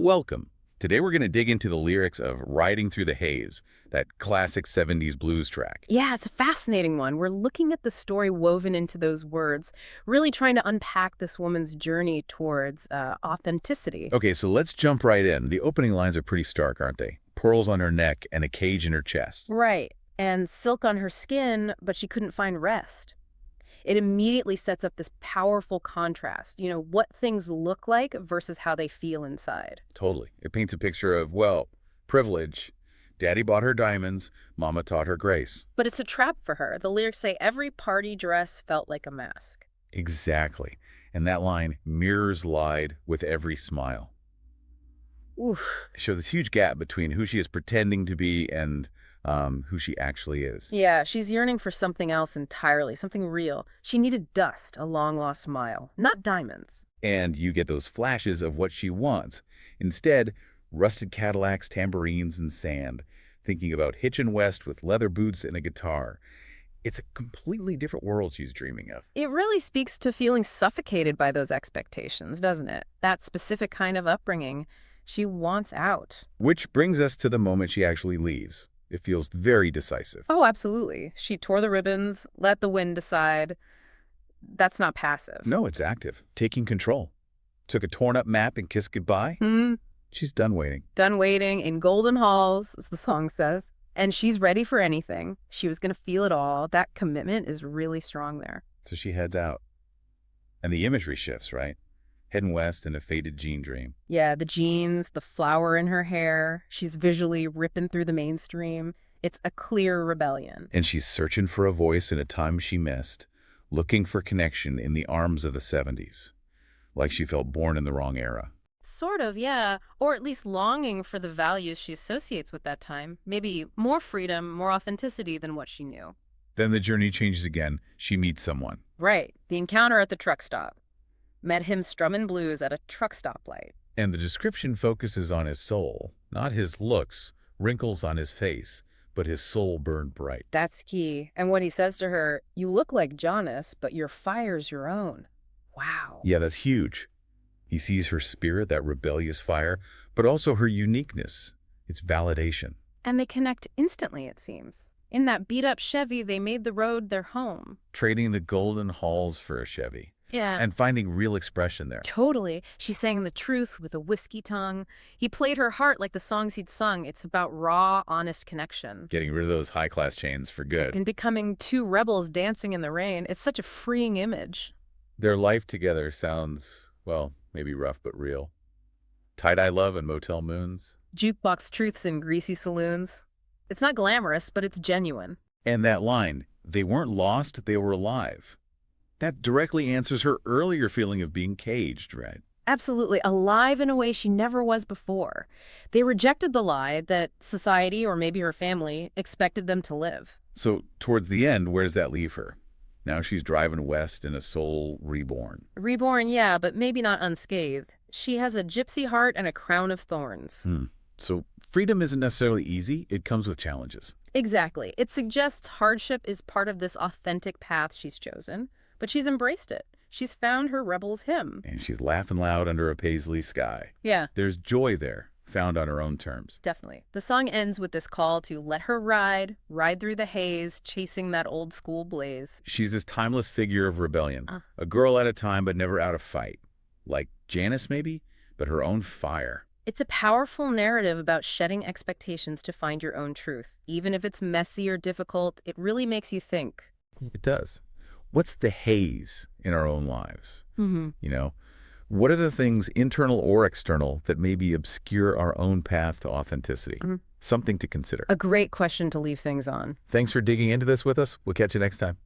Welcome. Today we're going to dig into the lyrics of Riding Through the Haze, that classic 70s blues track. Yeah, it's a fascinating one. We're looking at the story woven into those words, really trying to unpack this woman's journey towards authenticity. Okay, so let's jump right in. The opening lines are pretty stark, aren't they? Pearls on her neck and a cage in her chest. Right. And silk on her skin, but she couldn't find rest. It immediately sets up this powerful contrast, what things look like versus how they feel inside. Totally. It paints a picture of, well, privilege. Daddy bought her diamonds, Mama taught her grace. But it's a trap for her. The lyrics say every party dress felt like a mask. Exactly. And that line, mirrors lied with every smile. Oof. They show this huge gap between who she is pretending to be and who she actually is. Yeah, she's yearning for something else entirely, something real. She needed dust, a long-lost smile, not diamonds. And you get those flashes of what she wants. Instead, rusted Cadillacs, tambourines, and sand, thinking about hitching west with leather boots and a guitar. It's a completely different world she's dreaming of. It really speaks to feeling suffocated by those expectations, doesn't it? That specific kind of upbringing. She wants out. Which brings us to the moment she actually leaves. It feels very decisive. Oh, absolutely. She tore the ribbons, let the wind decide. That's not passive. No, it's active, taking control. Took a torn-up map and kissed goodbye. She's done waiting. Done waiting in golden halls, as the song says. And she's ready for anything. She was going to feel it all. That commitment is really strong there. So she heads out. And the imagery shifts, right? Heading west in a faded jean dream. Yeah, the jeans, the flower in her hair. She's visually ripping through the mainstream. It's a clear rebellion. And she's searching for a voice in a time she missed, looking for connection in the arms of the 70s, like she felt born in the wrong era. Sort of, yeah. Or at least longing for the values she associates with that time. Maybe more freedom, more authenticity than what she knew. Then the journey changes again. She meets someone. Right. The encounter at the truck stop. Met him strumming blues at a truck stoplight. And the description focuses on his soul, not his looks, wrinkles on his face, but his soul burned bright. That's key. And what he says to her, you look like Jonas, but your fire's your own. Wow. Yeah, that's huge. He sees her spirit, that rebellious fire, but also her uniqueness. It's validation. And they connect instantly, it seems. In that beat-up Chevy, they made the road their home. Trading the golden halls for a Chevy. Yeah. And finding real expression there. Totally. She sang the truth with a whiskey tongue. He played her heart like the songs he'd sung. It's about raw, honest connection. Getting rid of those high-class chains for good. And becoming two rebels dancing in the rain. It's such a freeing image. Their life together sounds, well, maybe rough but real. Tie-dye love and motel moons. Jukebox truths in greasy saloons. It's not glamorous, but it's genuine. And that line, they weren't lost, they were alive. That directly answers her earlier feeling of being caged, right? Absolutely. Alive in a way she never was before. They rejected the lie that society, or maybe her family, expected them to live. So towards the end, where does that leave her? Now she's driving west in a soul reborn. Reborn, yeah, but maybe not unscathed. She has a gypsy heart and a crown of thorns. So freedom isn't necessarily easy. It comes with challenges. Exactly. It suggests hardship is part of this authentic path she's chosen, but she's embraced it. She's found her rebel's hymn. And she's laughing loud under a paisley sky. Yeah. There's joy there, found on her own terms. Definitely. The song ends with this call to let her ride through the haze, chasing that old school blaze. She's this timeless figure of rebellion. A girl at a time, but never out of fight. Like Janice, maybe, but her own fire. It's a powerful narrative about shedding expectations to find your own truth. Even if it's messy or difficult, it really makes you think. It does. What's the haze in our own lives? What are the things, internal or external, that maybe obscure our own path to authenticity? Something to consider. A great question to leave things on. Thanks for digging into this with us. We'll catch you next time.